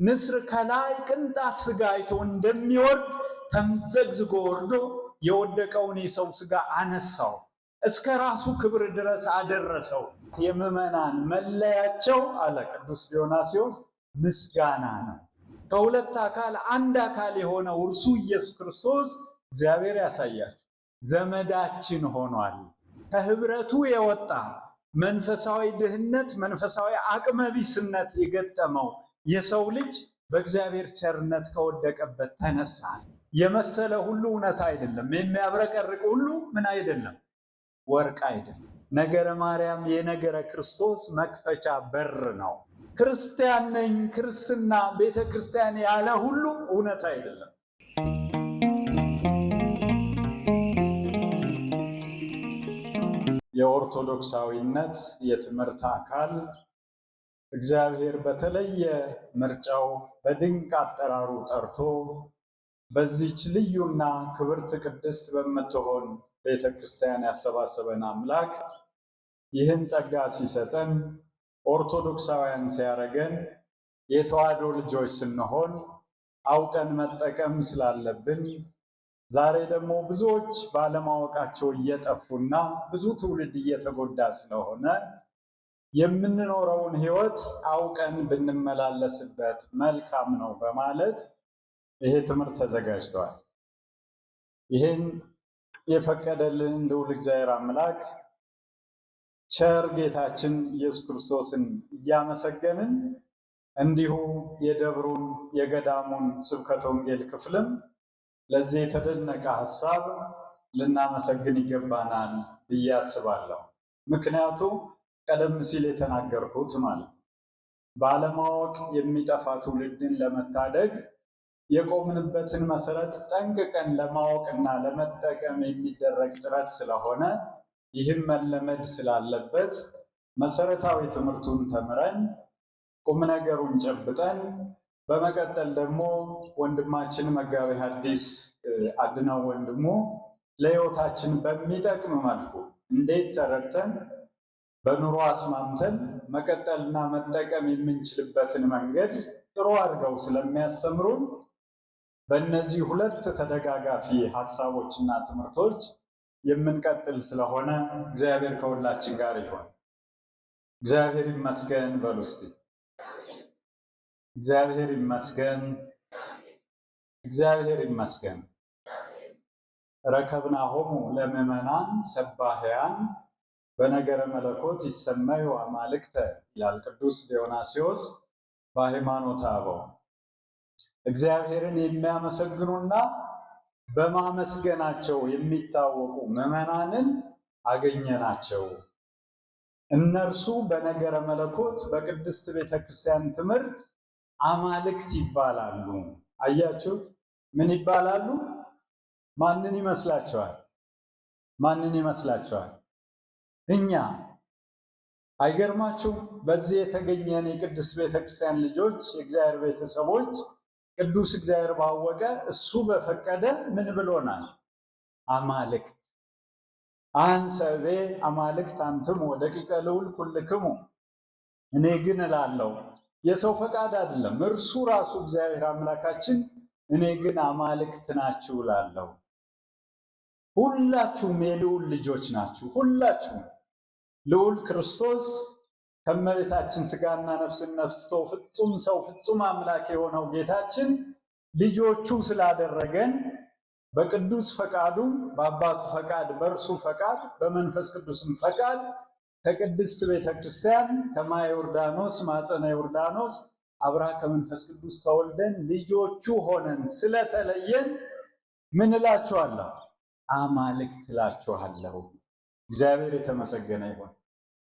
ንስር ከላይ ቅንጣት ሥጋ አይቶ እንደሚወርድ ተምዘግዝጎ ወርዶ የወደቀውን የሰው ሥጋ አነሳው፣ እስከ ራሱ ክብር ድረስ አደረሰው። የምዕመናን መለያቸው አለ ቅዱስ ዲዮናስዮስ ምስጋና ነው። ከሁለት አካል አንድ አካል የሆነው እርሱ ኢየሱስ ክርስቶስ እግዚአብሔር ያሳያል ዘመዳችን ሆኗል። ከህብረቱ የወጣ መንፈሳዊ ድህነት፣ መንፈሳዊ አቅመቢስነት የገጠመው የሰው ልጅ በእግዚአብሔር ቸርነት ከወደቀበት ተነሳ። የመሰለ ሁሉ እውነት አይደለም። የሚያብረቀርቅ ሁሉ ምን አይደለም? ወርቅ አይደለም። ነገረ ማርያም የነገረ ክርስቶስ መክፈቻ በር ነው። ክርስቲያን ነኝ፣ ክርስትና፣ ቤተ ክርስቲያን ያለ ሁሉ እውነት አይደለም። የኦርቶዶክሳዊነት የትምህርት አካል እግዚአብሔር በተለየ ምርጫው በድንቅ አጠራሩ ጠርቶ በዚች ልዩና ክብርት ቅድስት በምትሆን ቤተ ክርስቲያን ያሰባሰበን አምላክ ይህን ጸጋ ሲሰጠን ኦርቶዶክሳውያን ሲያደርገን የተዋሕዶ ልጆች ስንሆን አውቀን መጠቀም ስላለብን ዛሬ ደግሞ ብዙዎች ባለማወቃቸው እየጠፉና ብዙ ትውልድ እየተጎዳ ስለሆነ የምንኖረውን ሕይወት አውቀን ብንመላለስበት መልካም ነው በማለት ይሄ ትምህርት ተዘጋጅቷል። ይህን የፈቀደልን ልዑል እግዚአብሔር አምላክ ቸር ጌታችን ኢየሱስ ክርስቶስን እያመሰገንን እንዲሁ የደብሩን የገዳሙን ስብከተ ወንጌል ክፍልም ለዚህ የተደነቀ ሐሳብ ልናመሰግን ይገባናል ብዬ አስባለሁ። ምክንያቱም ቀደም ሲል የተናገርኩት ማለት ባለማወቅ የሚጠፋ ትውልድን ለመታደግ የቆምንበትን መሰረት ጠንቅቀን ለማወቅና ለመጠቀም የሚደረግ ጥረት ስለሆነ ይህም መለመድ ስላለበት መሰረታዊ ትምህርቱን ተምረን ቁም ነገሩን ጨብጠን በመቀጠል ደግሞ ወንድማችን መጋቤ ሐዲስ አድነው ወንድሙ ለሕይወታችን በሚጠቅም መልኩ እንዴት ተረድተን በኑሮ አስማምተን መቀጠልና መጠቀም የምንችልበትን መንገድ ጥሩ አድርገው ስለሚያስተምሩን በእነዚህ ሁለት ተደጋጋፊ ሐሳቦችና ትምህርቶች የምንቀጥል ስለሆነ እግዚአብሔር ከሁላችን ጋር ይሁን። እግዚአብሔር ይመስገን በሉ እስቲ። እግዚአብሔር ይመስገን፣ እግዚአብሔር ይመስገን። ረከብናሆሙ ለምዕመናን ሰባህያን በነገረ መለኮት ይሰመዩ አማልክተ ይላል ቅዱስ ዲዮናስዮስ በሃይማኖተ አበው። እግዚአብሔርን የሚያመሰግኑና በማመስገናቸው የሚታወቁ ምዕመናንን አገኘናቸው። እነርሱ በነገረ መለኮት በቅድስት ቤተክርስቲያን ትምህርት አማልክት ይባላሉ። አያችሁት? ምን ይባላሉ? ማንን ይመስላችኋል? ማንን ይመስላችኋል? እኛ። አይገርማችሁም? በዚህ የተገኘን የቅድስት ቤተክርስቲያን ልጆች፣ የእግዚአብሔር ቤተሰቦች ቅዱስ እግዚአብሔር ባወቀ እሱ በፈቀደ ምን ብሎናል? አማልክት። አንሰቤ አማልክት አንትሙ ደቂቀ ልዑል ኩልክሙ። እኔ ግን እላለሁ፣ የሰው ፈቃድ አይደለም፣ እርሱ ራሱ እግዚአብሔር አምላካችን እኔ ግን አማልክት ናችሁ እላለሁ። ሁላችሁም የልዑል ልጆች ናችሁ። ሁላችሁም ልዑል ክርስቶስ ከእመቤታችን ሥጋና ነፍስን ነፍስቶ ፍጹም ሰው ፍጹም አምላክ የሆነው ጌታችን ልጆቹ ስላደረገን በቅዱስ ፈቃዱ በአባቱ ፈቃድ በእርሱ ፈቃድ በመንፈስ ቅዱስም ፈቃድ ከቅድስት ቤተክርስቲያን ከማየ ዮርዳኖስ ማፀነ ዮርዳኖስ አብራ ከመንፈስ ቅዱስ ተወልደን ልጆቹ ሆነን ስለተለየን ምን እላችኋለሁ? አማልክት እላችኋለሁ። እግዚአብሔር የተመሰገነ ይሁን።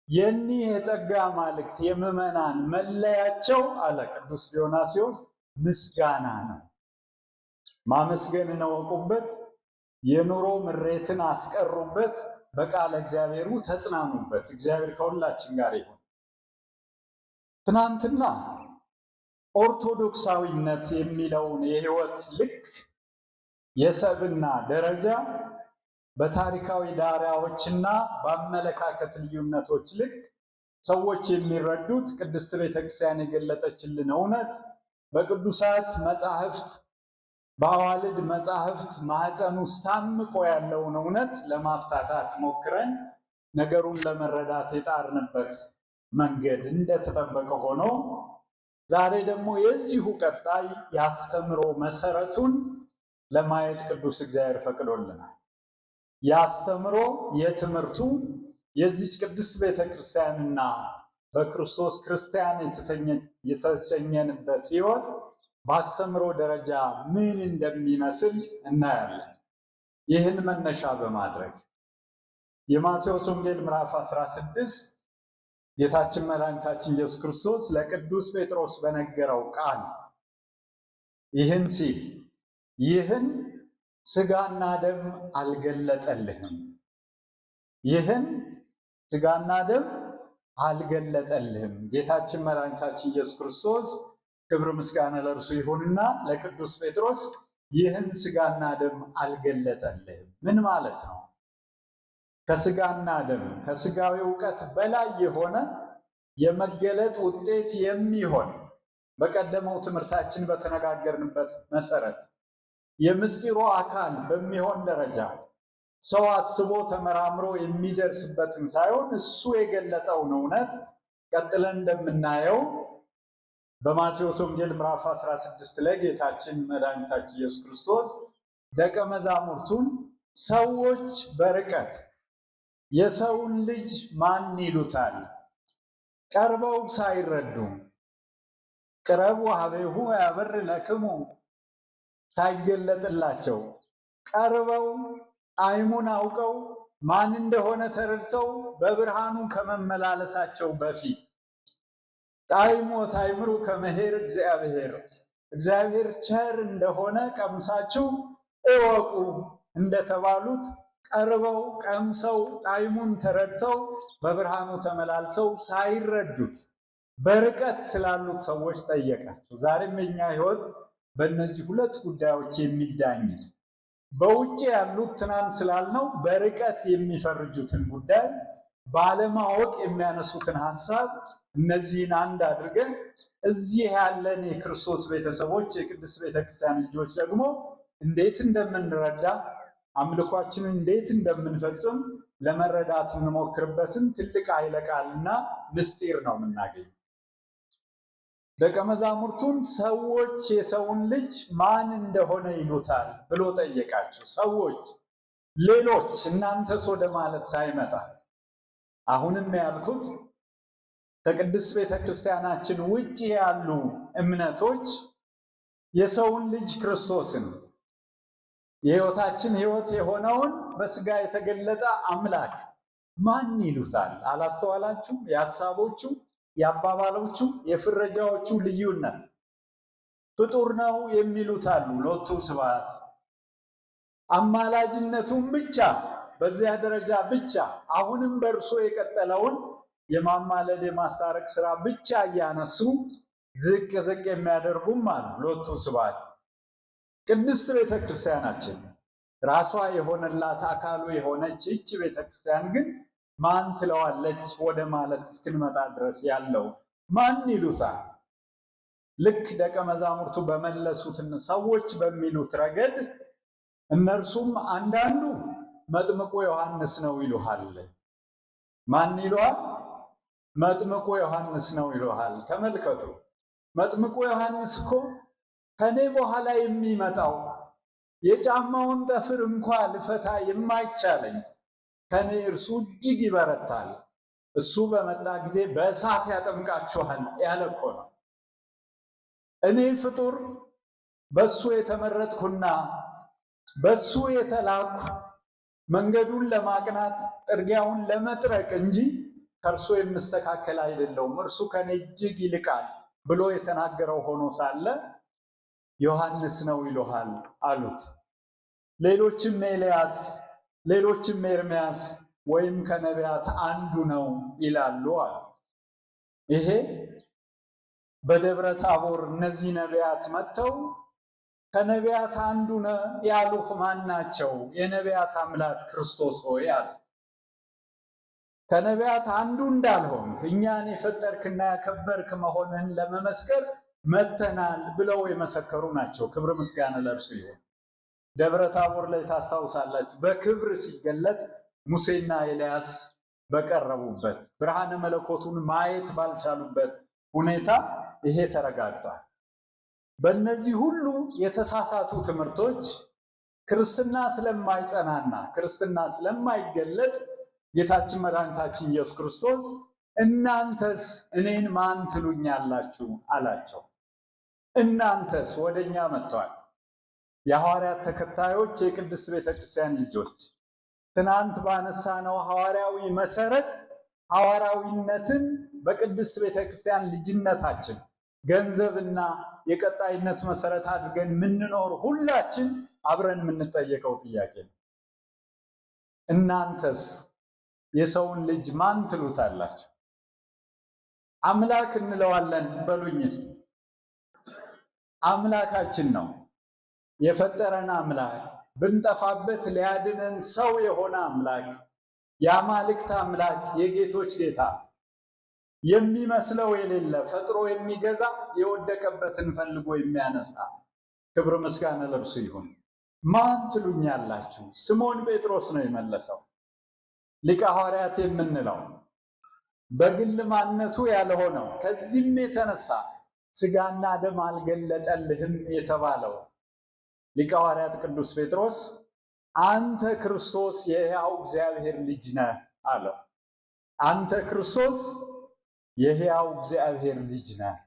የኒህ የጸጋ አማልክት የምዕመናን መለያቸው አለ ቅዱስ ዲዮናስዮስ ምስጋና ነው። ማመስገንን እወቁበት፣ የኑሮ ምሬትን አስቀሩበት፣ በቃለ እግዚአብሔሩ ተጽናኑበት። እግዚአብሔር ከሁላችን ጋር ይሁን። ትናንትና ኦርቶዶክሳዊነት የሚለውን የሕይወት ልክ የሰብና ደረጃ በታሪካዊ ዳራዎችና በአመለካከት ልዩነቶች ልክ ሰዎች የሚረዱት ቅድስት ቤተክርስቲያን የገለጠችልን እውነት በቅዱሳት መጻሕፍት በአዋልድ መጻሕፍት ማኅፀን ውስጥ ታምቆ ያለውን እውነት ለማፍታታት ሞክረን ነገሩን ለመረዳት የጣርንበት መንገድ እንደተጠበቀ ሆኖ ዛሬ ደግሞ የዚሁ ቀጣይ ያስተምሮ መሰረቱን ለማየት ቅዱስ እግዚአብሔር ፈቅዶልናል። ያስተምሮ የትምህርቱ የዚች ቅድስት ቤተክርስቲያንና በክርስቶስ ክርስቲያን የተሰኘንበት ሕይወት በአስተምሮ ደረጃ ምን እንደሚመስል እናያለን። ይህን መነሻ በማድረግ የማቴዎስ ወንጌል ምዕራፍ 16 ጌታችን መድኃኒታችን ኢየሱስ ክርስቶስ ለቅዱስ ጴጥሮስ በነገረው ቃል ይህን ሲል ይህን ሥጋና ደም አልገለጠልህም፣ ይህን ሥጋና ደም አልገለጠልህም። ጌታችን መድኃኒታችን ኢየሱስ ክርስቶስ ክብር ምስጋና ለእርሱ ይሁንና ለቅዱስ ጴጥሮስ ይህን ሥጋና ደም አልገለጠልህም ምን ማለት ነው? ከሥጋና ደም ከሥጋዊ እውቀት በላይ የሆነ የመገለጥ ውጤት የሚሆን በቀደመው ትምህርታችን በተነጋገርንበት መሰረት የምስጢሩ አካል በሚሆን ደረጃ ሰው አስቦ ተመራምሮ የሚደርስበትን ሳይሆን እሱ የገለጠውን እውነት ቀጥለን እንደምናየው በማቴዎስ ወንጌል ምዕራፍ 16 ላይ ጌታችን መድኃኒታችን ኢየሱስ ክርስቶስ ደቀ መዛሙርቱን ሰዎች በርቀት የሰውን ልጅ ማን ይሉታል? ቀርበው ሳይረዱ ቅረቡ ሀቤሁ ያበር ለክሙ ሳይገለጥላቸው ቀርበው ጣዕሙን አውቀው ማን እንደሆነ ተረድተው በብርሃኑ ከመመላለሳቸው በፊት ጣዕሞ ታይምሩ ከመሄር እግዚአብሔር ቸር እንደሆነ ቀምሳችሁ እወቁ እንደተባሉት ቀርበው ቀምሰው ጣዕሙን ተረድተው በብርሃኑ ተመላልሰው ሳይረዱት በርቀት ስላሉት ሰዎች ጠየቃቸው። ዛሬም የኛ ሕይወት በእነዚህ ሁለት ጉዳዮች የሚዳኝ በውጭ ያሉት ትናንት ስላልነው በርቀት የሚፈርጁትን ጉዳይ ባለማወቅ የሚያነሱትን ሐሳብ እነዚህን አንድ አድርገን እዚህ ያለን የክርስቶስ ቤተሰቦች የቅድስት ቤተክርስቲያን ልጆች ደግሞ እንዴት እንደምንረዳ አምልኳችንን እንዴት እንደምንፈጽም ለመረዳት የምንሞክርበትን ትልቅ ኃይለ ቃልና ምስጢር ነው የምናገኘው። ደቀ መዛሙርቱን ሰዎች የሰውን ልጅ ማን እንደሆነ ይሉታል ብሎ ጠየቃቸው። ሰዎች፣ ሌሎች፣ እናንተስ ወደ ማለት ሳይመጣ አሁንም ያልኩት ከቅድስት ቤተክርስቲያናችን ውጭ ያሉ እምነቶች የሰውን ልጅ ክርስቶስን የሕይወታችን ሕይወት የሆነውን በሥጋ የተገለጠ አምላክ ማን ይሉታል? አላስተዋላችሁ? የሐሳቦቹ የአባባሎቹ የፍረጃዎቹ ልዩነት ፍጡር ነው የሚሉት አሉ። ሎቱ ስብሐት አማላጅነቱን ብቻ በዚያ ደረጃ ብቻ አሁንም በእርሱ የቀጠለውን የማማለድ የማስታረቅ ስራ ብቻ እያነሱ ዝቅ ዝቅ የሚያደርጉም አሉ። ሎቱ ስብሐት ቅድስት ቤተክርስቲያናችን ራሷ የሆነላት አካሉ የሆነች ይህች ቤተክርስቲያን ግን ማን ትለዋለች ወደ ማለት እስክንመጣ ድረስ ያለው ማን ይሉታል? ልክ ደቀ መዛሙርቱ በመለሱትን ሰዎች በሚሉት ረገድ እነርሱም አንዳንዱ መጥምቁ ዮሐንስ ነው ይሉሃል። ማን ይሉሃል? መጥምቁ ዮሐንስ ነው ይሉሃል። ተመልከቱ፣ መጥምቁ ዮሐንስ እኮ ከኔ በኋላ የሚመጣው የጫማውን ጠፍር እንኳ ልፈታ የማይቻለኝ ከኔ እርሱ እጅግ ይበረታል፣ እሱ በመጣ ጊዜ በእሳት ያጠምቃችኋል ያለ እኮ ነው። እኔ ፍጡር በሱ የተመረጥኩና በሱ የተላኩ መንገዱን ለማቅናት ጥርጊያውን ለመጥረቅ እንጂ ከእርሱ የምስተካከል አይደለውም፣ እርሱ ከኔ እጅግ ይልቃል ብሎ የተናገረው ሆኖ ሳለ ዮሐንስ ነው ይሉሃል አሉት። ሌሎችም ኤልያስ፣ ሌሎችም ኤርምያስ ወይም ከነቢያት አንዱ ነው ይላሉ አሉት። ይሄ በደብረ ታቦር እነዚህ ነቢያት መጥተው ከነቢያት አንዱ ነው ያሉህ ማን ናቸው? የነቢያት አምላክ ክርስቶስ ሆይ አሉ። ከነቢያት አንዱ እንዳልሆንክ እኛን የፈጠርክና ያከበርክ መሆንህን ለመመስከር መተናል ብለው የመሰከሩ ናቸው። ክብር ምስጋና ለእርሱ ይሁን። ደብረ ታቦር ላይ ታስታውሳላችሁ፣ በክብር ሲገለጥ ሙሴና ኤልያስ በቀረቡበት ብርሃነ መለኮቱን ማየት ባልቻሉበት ሁኔታ ይሄ ተረጋግጧል። በእነዚህ ሁሉ የተሳሳቱ ትምህርቶች ክርስትና ስለማይጸናና ክርስትና ስለማይገለጥ ጌታችን መድኃኒታችን ኢየሱስ ክርስቶስ እናንተስ እኔን ማን ትሉኛላችሁ አላቸው። እናንተስ ወደኛ መጥቷል። የሐዋርያት ተከታዮች፣ የቅድስት ቤተክርስቲያን ልጆች ትናንት ባነሳነው ሐዋርያዊ መሰረት ሐዋርያዊነትን በቅድስት ቤተክርስቲያን ልጅነታችን ገንዘብና የቀጣይነት መሰረት አድርገን የምንኖር ሁላችን አብረን የምንጠየቀው ጥያቄ ነው። እናንተስ የሰውን ልጅ ማን ትሉታላችሁ? አምላክ እንለዋለን በሉኝ እስቲ። አምላካችን ነው የፈጠረን አምላክ፣ ብንጠፋበት ሊያድነን ሰው የሆነ አምላክ፣ የአማልክት አምላክ፣ የጌቶች ጌታ፣ የሚመስለው የሌለ ፈጥሮ የሚገዛ የወደቀበትን ፈልጎ የሚያነሳ ክብር ምስጋና ለእርሱ ይሁን። ማን ትሉኛላችሁ? ስምዖን ጴጥሮስ ነው የመለሰው። ሊቀ ሐዋርያት የምንለው በግል ማንነቱ ያልሆነው ከዚህም የተነሳ ሥጋና ደም አልገለጠልህም የተባለው ሊቀ ሐዋርያት ቅዱስ ጴጥሮስ አንተ ክርስቶስ የሕያው እግዚአብሔር ልጅ ነህ አለው። አንተ ክርስቶስ የሕያው እግዚአብሔር ልጅ ነህ።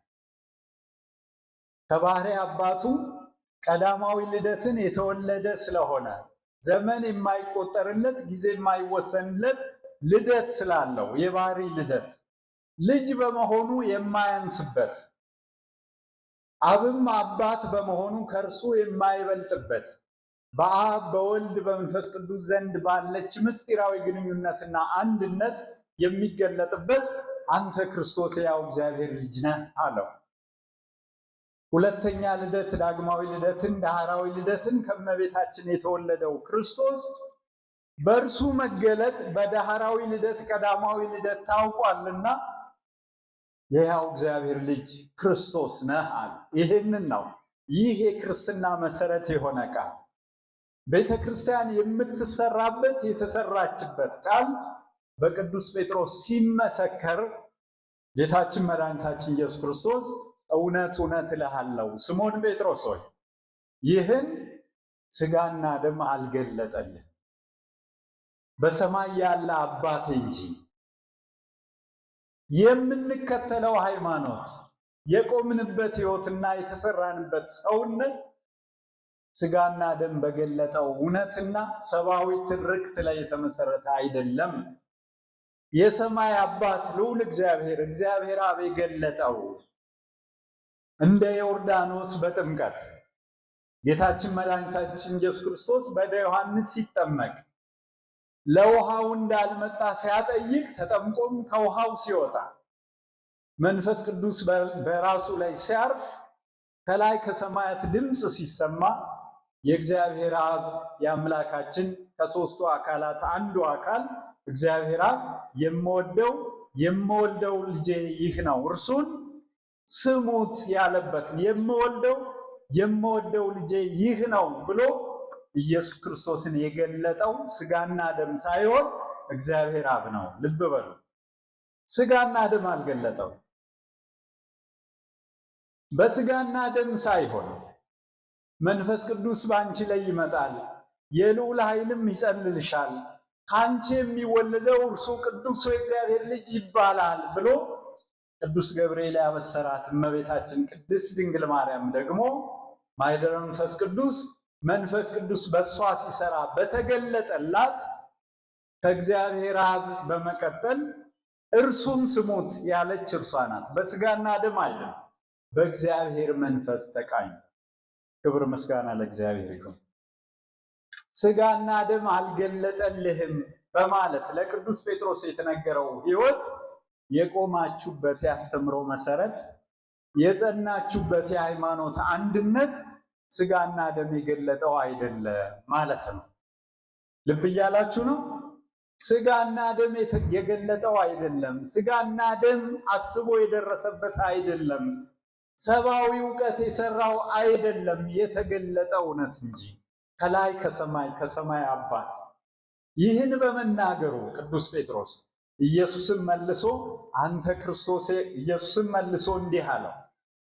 ከባሕርይ አባቱ ቀዳማዊ ልደትን የተወለደ ስለሆነ ዘመን የማይቆጠርለት ጊዜ የማይወሰንለት ልደት ስላለው የባሕርይ ልደት ልጅ በመሆኑ የማያንስበት አብም አባት በመሆኑ ከእርሱ የማይበልጥበት በአብ በወልድ በመንፈስ ቅዱስ ዘንድ ባለች ምስጢራዊ ግንኙነትና አንድነት የሚገለጥበት አንተ ክርስቶስ ሕያው እግዚአብሔር ልጅ ነህ አለው። ሁለተኛ ልደት ዳግማዊ ልደትን ዳህራዊ ልደትን ከእመቤታችን የተወለደው ክርስቶስ በእርሱ መገለጥ በዳህራዊ ልደት ቀዳማዊ ልደት ታውቋልና የሕያው እግዚአብሔር ልጅ ክርስቶስ ነህ አለ። ይህንን ነው ይህ የክርስትና መሰረት የሆነ ቃል ቤተ ክርስቲያን የምትሰራበት የተሰራችበት ቃል በቅዱስ ጴጥሮስ ሲመሰከር ጌታችን መድኃኒታችን ኢየሱስ ክርስቶስ እውነት እውነት እልሃለሁ ስምዖን ጴጥሮስ ሆይ ይህን ሥጋና ደም አልገለጠልህም በሰማይ ያለ አባቴ እንጂ። የምንከተለው ሃይማኖት የቆምንበት ሕይወትና የተሰራንበት ሰውነት ሥጋና ደም በገለጠው እውነትና ሰብአዊ ትርክት ላይ የተመሰረተ አይደለም። የሰማይ አባት ልዑል እግዚአብሔር አብ የገለጠው እንደ ዮርዳኖስ በጥምቀት ጌታችን መድኃኒታችን ኢየሱስ ክርስቶስ በደ ዮሐንስ ሲጠመቅ ለውሃው እንዳልመጣ ሲያጠይቅ ተጠምቆም ከውሃው ሲወጣ መንፈስ ቅዱስ በራሱ ላይ ሲያርፍ ከላይ ከሰማያት ድምፅ ሲሰማ የእግዚአብሔር አብ የአምላካችን ከሦስቱ አካላት አንዱ አካል እግዚአብሔር አብ የምወደው ልጄ ይህ ነው እርሱን ስሙት ያለበትን የምወደው ልጄ ይህ ነው ብሎ ኢየሱስ ክርስቶስን የገለጠው ሥጋና ደም ሳይሆን እግዚአብሔር አብ ነው። ልብ በሉ፣ ሥጋና ደም አልገለጠው። በሥጋና ደም ሳይሆን መንፈስ ቅዱስ በአንቺ ላይ ይመጣል፣ የልዑል ኃይልም ይጸልልሻል፣ ከአንቺ የሚወለደው እርሱ ቅዱስ የእግዚአብሔር ልጅ ይባላል ብሎ ቅዱስ ገብርኤል ያበሰራት እመቤታችን ቅድስት ድንግል ማርያም ደግሞ ማኅደረ መንፈስ ቅዱስ በእሷ ሲሰራ በተገለጠላት ከእግዚአብሔር አብ በመቀጠል እርሱን ስሙት ያለች እርሷ ናት። በሥጋና ደም አይደለም፣ በእግዚአብሔር መንፈስ ተቃኝ። ክብር ምስጋና ለእግዚአብሔር ይሁን። ሥጋና ደም አልገለጠልህም በማለት ለቅዱስ ጴጥሮስ የተነገረው ሕይወት የቆማችሁበት ያስተምሮ መሰረት የጸናችሁበት የሃይማኖት አንድነት ሥጋና ደም የገለጠው አይደለም ማለት ነው። ልብ እያላችሁ ነው። ሥጋና ደም የገለጠው አይደለም። ሥጋና ደም አስቦ የደረሰበት አይደለም። ሰብአዊ እውቀት የሰራው አይደለም፣ የተገለጠ እውነት እንጂ ከላይ ከሰማይ አባት። ይህን በመናገሩ ቅዱስ ጴጥሮስ ኢየሱስም መልሶ እንዲህ አለው፣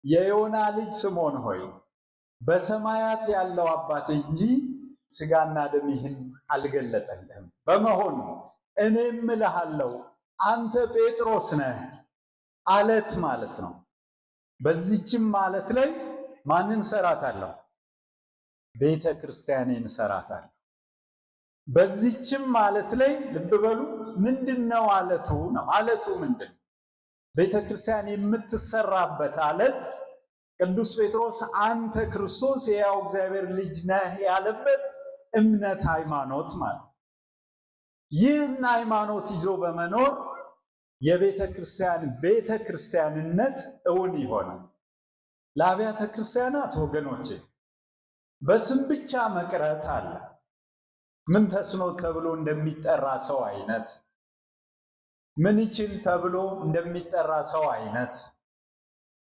የዮና ልጅ ስምዖን ሆይ በሰማያት ያለው አባት እንጂ ሥጋና ደም ይህን አልገለጠልህም። በመሆኑ እኔም እልሃለሁ አንተ ጴጥሮስ ነህ፣ አለት ማለት ነው። በዚህችም ማለት ላይ ማንን እሰራታለሁ? ቤተ ክርስቲያኔን እሰራታለሁ። በዚህችም ማለት ላይ ልብ በሉ፣ ምንድነው አለቱ ነው። አለቱ ምንድን? ቤተ ክርስቲያን የምትሰራበት አለት ቅዱስ ጴጥሮስ አንተ ክርስቶስ የሕያው እግዚአብሔር ልጅ ነህ ያለበት እምነት ሃይማኖት ማለት። ይህን ሃይማኖት ይዞ በመኖር የቤተ ክርስቲያንነት እውን ይሆናል። ለአብያተ ክርስቲያናት ወገኖቼ በስም ብቻ መቅረት አለ። ምን ተስኖት ተብሎ እንደሚጠራ ሰው አይነት፣ ምን ይችል ተብሎ እንደሚጠራ ሰው አይነት፣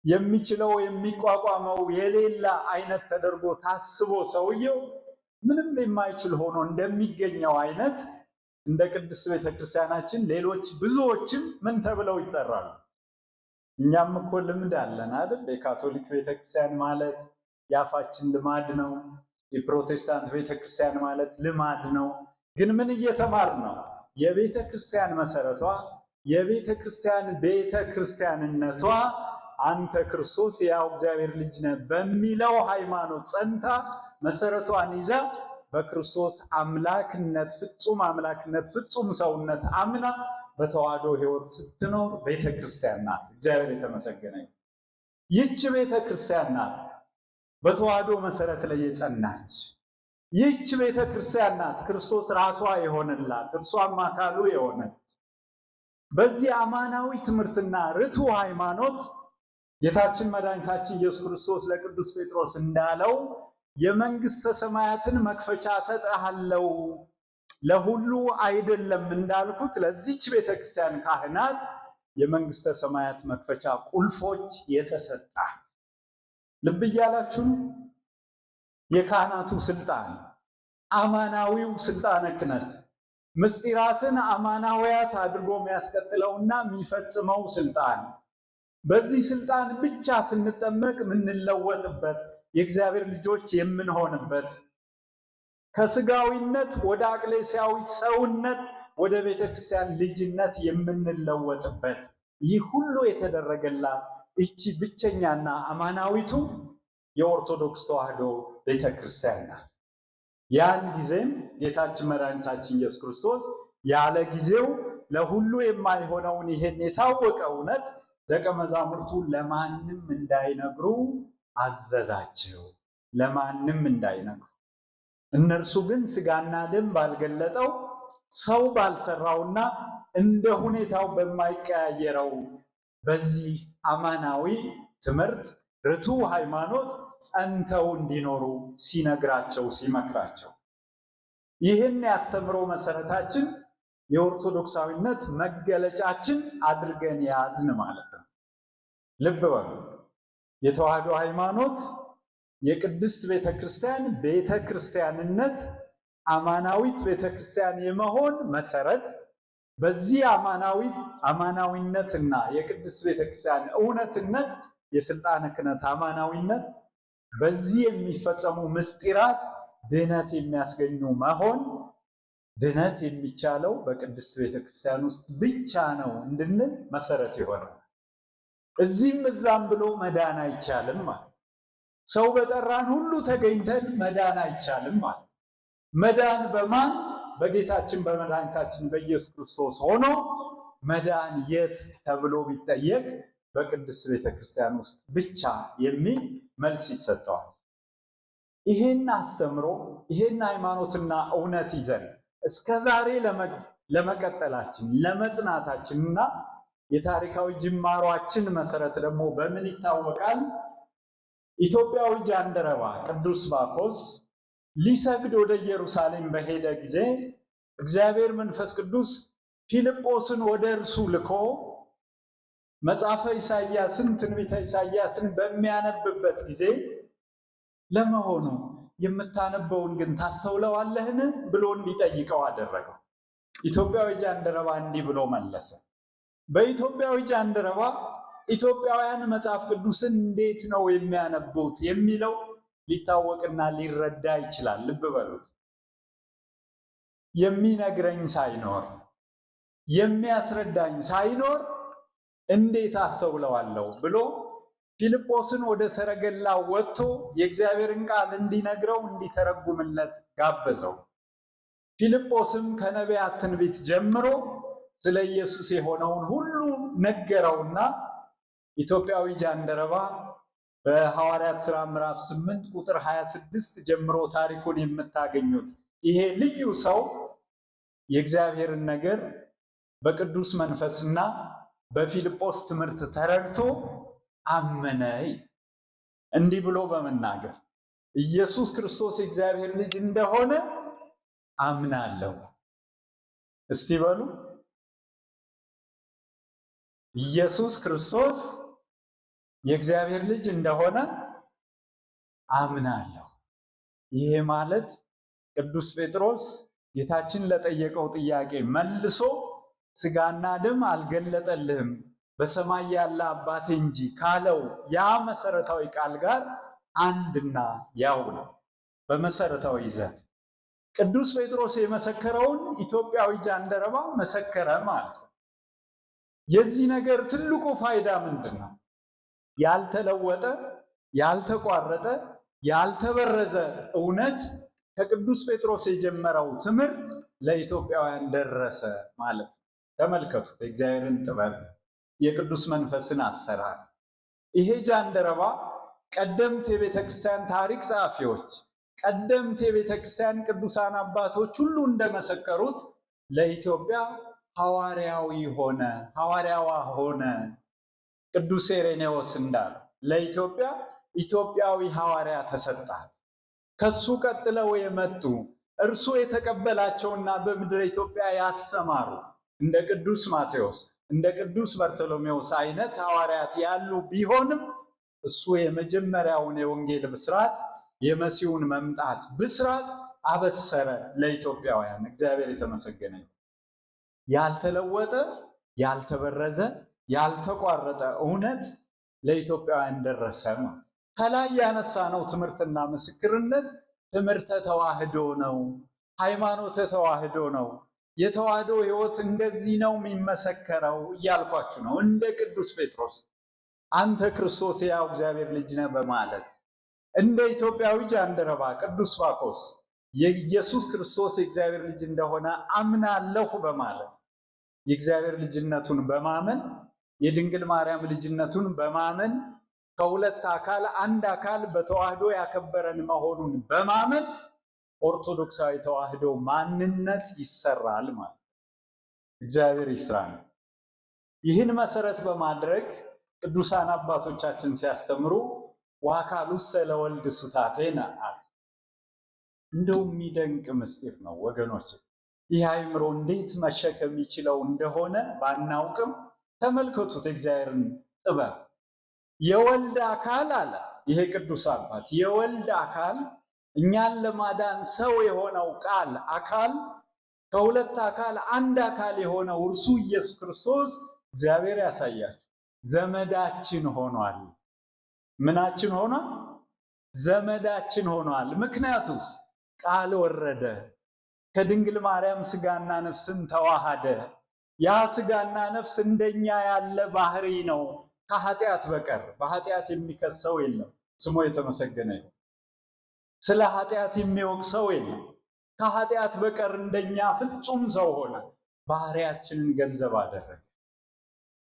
የሚችለው የሚቋቋመው የሌላ አይነት ተደርጎ ታስቦ ሰውየው ምንም የማይችል ሆኖ እንደሚገኘው አይነት እንደ ቅድስት ቤተክርስቲያናችን ሌሎች ብዙዎችም ምን ተብለው ይጠራሉ? እኛም እኮ ልምድ አለን አይደል? የካቶሊክ ቤተክርስቲያን ማለት የአፋችን ልማድ ነው። የፕሮቴስታንት ቤተክርስቲያን ማለት ልማድ ነው። ግን ምን እየተማር ነው? የቤተክርስቲያን መሰረቷ የቤተክርስቲያን ቤተክርስቲያንነቷ አንተ ክርስቶስ የሕያው እግዚአብሔር ልጅ ነህ በሚለው ሃይማኖት ጸንታ መሰረቷን ይዛ በክርስቶስ አምላክነት ፍጹም ሰውነት አምና በተዋህዶ ሕይወት ስትኖር ቤተክርስቲያን ናት። እግዚአብሔር የተመሰገነ ይሁን። ይህች ቤተክርስቲያን ናት በተዋህዶ መሰረት ላይ የጸናች። ይህች ቤተክርስቲያን ናት ክርስቶስ ራሷ የሆነላት፣ እርሷም አካሉ የሆነች። በዚህ አማናዊ ትምህርትና ርቱ ሃይማኖት ጌታችን መድኃኒታችን ኢየሱስ ክርስቶስ ለቅዱስ ጴጥሮስ እንዳለው የመንግስተ ሰማያትን መክፈቻ እሰጥሃለሁ፣ ለሁሉ አይደለም እንዳልኩት ለዚች ቤተክርስቲያን ካህናት የመንግስተ ሰማያት መክፈቻ ቁልፎች የተሰጣት። ልብ እያላችሁ የካህናቱ ስልጣን አማናዊው ስልጣነ ክህነት ምስጢራትን አማናዊያት አድርጎ የሚያስቀጥለውና የሚፈጽመው ስልጣን፣ በዚህ ስልጣን ብቻ ስንጠመቅ የምንለወጥበት የእግዚአብሔር ልጆች የምንሆንበት፣ ከስጋዊነት ወደ አቅሌሲያዊ ሰውነት ወደ ቤተክርስቲያን ልጅነት የምንለወጥበት፣ ይህ ሁሉ የተደረገላት እቺ ብቸኛና አማናዊቱ የኦርቶዶክስ ተዋህዶ ቤተክርስቲያን ናት። ያን ጊዜም ጌታችን መድኃኒታችን ኢየሱስ ክርስቶስ ያለ ጊዜው ለሁሉ የማይሆነውን ይሄን የታወቀ እውነት ደቀ መዛሙርቱ ለማንም እንዳይነግሩ አዘዛቸው። ለማንም እንዳይነግሩ። እነርሱ ግን ሥጋና ደም ባልገለጠው ሰው ባልሰራውና እንደ ሁኔታው በማይቀያየረው በዚህ አማናዊ ትምህርት ርቱ ሃይማኖት ጸንተው እንዲኖሩ ሲነግራቸው ሲመክራቸው፣ ይህን ያስተምሮ መሰረታችን የኦርቶዶክሳዊነት መገለጫችን አድርገን ያዝን ማለት ነው። ልብ በሉ። የተዋህዶ ሃይማኖት የቅድስት ቤተክርስቲያን ቤተክርስቲያንነት አማናዊት ቤተክርስቲያን የመሆን መሰረት፣ በዚህ አማናዊነትና የቅድስት ቤተክርስቲያን እውነትነት የስልጣነ ክህነት አማናዊነት፣ በዚህ የሚፈጸሙ ምስጢራት ድህነት የሚያስገኙ መሆን፣ ድህነት የሚቻለው በቅድስት ቤተክርስቲያን ውስጥ ብቻ ነው እንድንል መሰረት ይሆናል። እዚህም እዛም ብሎ መዳን አይቻልም ማለት። ሰው በጠራን ሁሉ ተገኝተን መዳን አይቻልም ማለት። መዳን በማን? በጌታችን በመድኃኒታችን በኢየሱስ ክርስቶስ ሆኖ መዳን የት ተብሎ ቢጠየቅ በቅድስት ቤተክርስቲያን ውስጥ ብቻ የሚል መልስ ይሰጠዋል። ይሄን አስተምሮ ይሄን ሃይማኖትና እውነት ይዘን እስከ ዛሬ ለመቀጠላችን ለመጽናታችንና የታሪካዊ ጅማሯችን መሰረት ደግሞ በምን ይታወቃል? ኢትዮጵያዊ ጃንደረባ ቅዱስ ባኮስ ሊሰግድ ወደ ኢየሩሳሌም በሄደ ጊዜ እግዚአብሔር መንፈስ ቅዱስ ፊልጶስን ወደ እርሱ ልኮ መጽሐፈ ኢሳይያስን ትንቢተ ኢሳይያስን በሚያነብበት ጊዜ ለመሆኑ የምታነበውን ግን ታስተውለዋለህን ብሎ እንዲጠይቀው አደረገው። ኢትዮጵያዊ ጃንደረባ እንዲህ ብሎ መለሰ። በኢትዮጵያዊ ጃንደረባ ኢትዮጵያውያን መጽሐፍ ቅዱስን እንዴት ነው የሚያነቡት የሚለው ሊታወቅና ሊረዳ ይችላል። ልብ በሉት። የሚነግረኝ ሳይኖር የሚያስረዳኝ ሳይኖር እንዴት አስተውለዋለሁ ብሎ ፊልጶስን ወደ ሰረገላ ወጥቶ የእግዚአብሔርን ቃል እንዲነግረው እንዲተረጉምለት ጋበዘው። ፊልጶስም ከነቢያት ትንቢት ጀምሮ ስለ ኢየሱስ የሆነውን ሁሉ ነገረውና ኢትዮጵያዊ ጃንደረባ በሐዋርያት ሥራ ምዕራፍ 8 ቁጥር 26 ጀምሮ ታሪኩን የምታገኙት ይሄ ልዩ ሰው የእግዚአብሔርን ነገር በቅዱስ መንፈስና በፊልጶስ ትምህርት ተረድቶ አመነ። እንዲህ ብሎ በመናገር ኢየሱስ ክርስቶስ የእግዚአብሔር ልጅ እንደሆነ አምናለሁ። እስቲ በሉ ኢየሱስ ክርስቶስ የእግዚአብሔር ልጅ እንደሆነ አምናለሁ። ይሄ ማለት ቅዱስ ጴጥሮስ ጌታችን ለጠየቀው ጥያቄ መልሶ ሥጋና ደም አልገለጠልህም በሰማይ ያለ አባቴ እንጂ ካለው ያ መሰረታዊ ቃል ጋር አንድና ያው ነው። በመሰረታዊ ይዘት ቅዱስ ጴጥሮስ የመሰከረውን ኢትዮጵያዊ ጃንደረባ መሰከረ ማለት ነው። የዚህ ነገር ትልቁ ፋይዳ ምንድን ነው? ያልተለወጠ፣ ያልተቋረጠ፣ ያልተበረዘ እውነት ከቅዱስ ጴጥሮስ የጀመረው ትምህርት ለኢትዮጵያውያን ደረሰ ማለት ነው። ተመልከቱት የእግዚአብሔርን ጥበብ፣ የቅዱስ መንፈስን አሰራር። ይሄ ጃንደረባ ቀደምት የቤተ ክርስቲያን ታሪክ ጸሐፊዎች፣ ቀደምት የቤተ ክርስቲያን ቅዱሳን አባቶች ሁሉ እንደመሰከሩት ለኢትዮጵያ ሐዋርያዊ ሆነ፣ ሐዋርያዋ ሆነ። ቅዱስ ኢሬኔዎስ እንዳለ ለኢትዮጵያ ኢትዮጵያዊ ሐዋርያ ተሰጣት። ከሱ ቀጥለው የመጡ እርሱ የተቀበላቸውና በምድረ ኢትዮጵያ ያስተማሩ እንደ ቅዱስ ማቴዎስ እንደ ቅዱስ በርቶሎሜዎስ አይነት ሐዋርያት ያሉ ቢሆንም እሱ የመጀመሪያውን የወንጌል ብስራት የመሲሁን መምጣት ብስራት አበሰረ ለኢትዮጵያውያን። እግዚአብሔር የተመሰገነ ይሁን። ያልተለወጠ፣ ያልተበረዘ፣ ያልተቋረጠ እውነት ለኢትዮጵያውያን ደረሰ። ከላይ ያነሳነው ትምህርትና ምስክርነት ትምህርተ ተዋህዶ ነው። ሃይማኖተ ተዋህዶ ነው። የተዋህዶ ሕይወት እንደዚህ ነው የሚመሰከረው እያልኳችሁ ነው። እንደ ቅዱስ ጴጥሮስ አንተ ክርስቶስ ያው እግዚአብሔር ልጅ ነህ በማለት እንደ ኢትዮጵያዊ ጃንደረባ ቅዱስ ባኮስ የኢየሱስ ክርስቶስ የእግዚአብሔር ልጅ እንደሆነ አምናለሁ በማለት የእግዚአብሔር ልጅነቱን በማመን የድንግል ማርያም ልጅነቱን በማመን ከሁለት አካል አንድ አካል በተዋህዶ ያከበረን መሆኑን በማመን ኦርቶዶክሳዊ ተዋህዶ ማንነት ይሰራል ማለት እግዚአብሔር ይስራል። ይህን መሰረት በማድረግ ቅዱሳን አባቶቻችን ሲያስተምሩ ወአካሉሰ ለወልድ ሱታፌነ አሉ። እንደው የሚደንቅ ምስጢር ነው ወገኖች። ይህ አእምሮ እንዴት መሸከም ይችለው እንደሆነ ባናውቅም ተመልከቱት እግዚአብሔርን ጥበብ። የወልድ አካል አለ ይሄ ቅዱስ አባት፣ የወልድ አካል እኛን ለማዳን ሰው የሆነው ቃል አካል ከሁለት አካል አንድ አካል የሆነው እርሱ ኢየሱስ ክርስቶስ እግዚአብሔር ያሳያችሁ ዘመዳችን ሆኗል። ምናችን ሆኗል? ዘመዳችን ሆኗል። ምክንያቱስ ቃል ወረደ፣ ከድንግል ማርያም ስጋና ነፍስን ተዋሃደ። ያ ስጋና ነፍስ እንደኛ ያለ ባህሪ ነው ከኃጢአት በቀር። በኃጢአት የሚከሰው የለም፣ ስሙ የተመሰገነ ይሁን። ስለ ኃጢአት የሚወቅሰው የለም። ከኃጢአት በቀር እንደኛ ፍጹም ሰው ሆነ፣ ባህሪያችንን ገንዘብ አደረገ።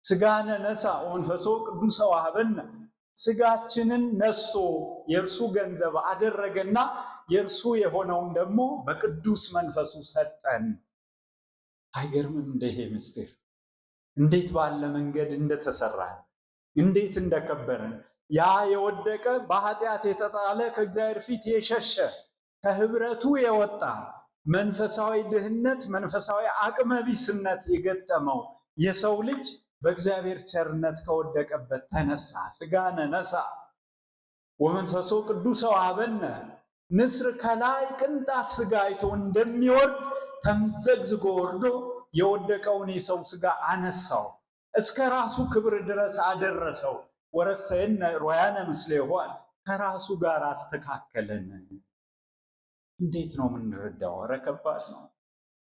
ስጋነ ነሳ ወመንፈሶ ቅዱሰ ወሀበነ፣ ስጋችንን ነስቶ የእርሱ ገንዘብ አደረገና የእርሱ የሆነውን ደግሞ በቅዱስ መንፈሱ ሰጠን። አይገርምም? ይሄ ምስጢር እንዴት ባለ መንገድ እንደተሰራን፣ እንዴት እንደከበረን። ያ የወደቀ በኃጢአት የተጣለ ከእግዚአብሔር ፊት የሸሸ ከህብረቱ የወጣ መንፈሳዊ ድህነት፣ መንፈሳዊ አቅመቢስነት የገጠመው የሰው ልጅ በእግዚአብሔር ቸርነት ከወደቀበት ተነሳ። ሥጋነ ነሣ ወመንፈሶ ቅዱስ ወሀበነ። ንስር ከላይ ቅንጣት ሥጋ አይቶ እንደሚወርድ ተምዘግዝጎ ወርዶ የወደቀውን የሰው ሥጋ አነሳው፣ እስከ ራሱ ክብር ድረስ አደረሰው። ወረሰየነ ሮያነ ምስሌሁ፣ ከራሱ ጋር አስተካከለን። እንዴት ነው የምንረዳው? ኧረ ከባድ ነው።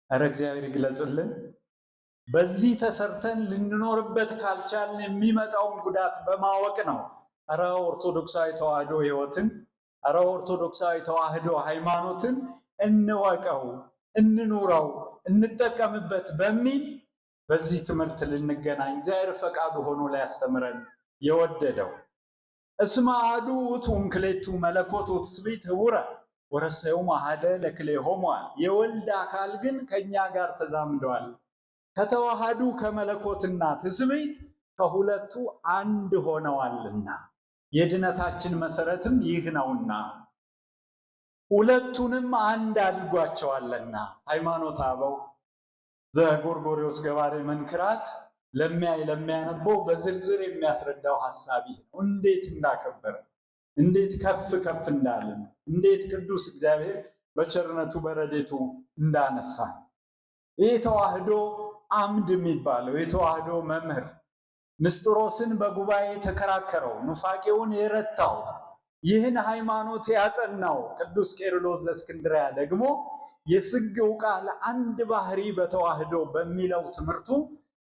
ኧረ እግዚአብሔር ይግለጽልን። በዚህ ተሰርተን ልንኖርበት ካልቻልን የሚመጣውን ጉዳት በማወቅ ነው። ኧረ ኦርቶዶክሳዊ ተዋህዶ ሕይወትን፣ ኧረ ኦርቶዶክሳዊ ተዋህዶ ሃይማኖትን እንወቀው፣ እንኑረው፣ እንጠቀምበት በሚል በዚህ ትምህርት ልንገናኝ እግዚአብሔር ፈቃዱ ሆኖ ሊያስተምረን የወደደው። እስመ አሐዱ ውእቱ እምክሌቱ መለኮት ወትስብእት ኅቡረ ወረሰዮሙ አሐደ ለክልኤሆሙ። የወልድ አካል ግን ከእኛ ጋር ተዛምደዋል። ከተዋሃዱ ከመለኮትና ትስብእት ከሁለቱ አንድ ሆነዋልና የድነታችን መሰረትም ይህ ነውና ሁለቱንም አንድ አድርጓቸዋልና። ሃይማኖተ አበው ዘጎርጎርዮስ ገባሬ መንክራት ለሚያነበው በዝርዝር የሚያስረዳው ሐሳብ ይህ ነው። እንዴት እንዳከበረ፣ እንዴት ከፍ ከፍ እንዳለን፣ እንዴት ቅዱስ እግዚአብሔር በቸርነቱ በረዴቱ እንዳነሳ። ይህ ተዋህዶ አምድ የሚባለው የተዋህዶ መምህር ንስጥሮስን በጉባኤ ተከራከረው፣ ኑፋቄውን የረታው፣ ይህን ሃይማኖት ያጸናው ቅዱስ ቄርሎስ ዘእስክንድርያ ደግሞ የስግው ቃል አንድ ባህሪ በተዋህዶ በሚለው ትምህርቱ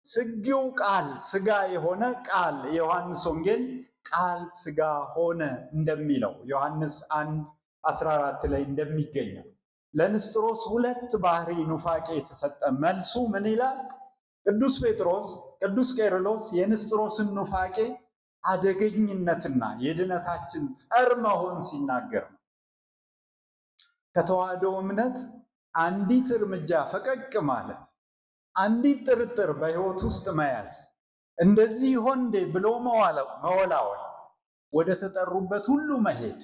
ስግው ቃል ሥጋ የሆነ ቃል የዮሐንስ ወንጌል ቃል ሥጋ ሆነ እንደሚለው ዮሐንስ 1:14 ላይ እንደሚገኘው ለንስጥሮስ ሁለት ባህሪ ኑፋቄ የተሰጠ መልሱ ምን ይላል? ቅዱስ ቄርሎስ የንስጥሮስን ኑፋቄ አደገኝነትና የድነታችን ጸር መሆን ሲናገር ነው። ከተዋህዶ እምነት አንዲት እርምጃ ፈቀቅ ማለት፣ አንዲት ጥርጥር በሕይወት ውስጥ መያዝ፣ እንደዚህ ይሆን እንዴ ብሎ መወላወል፣ ወደ ተጠሩበት ሁሉ መሄድ፣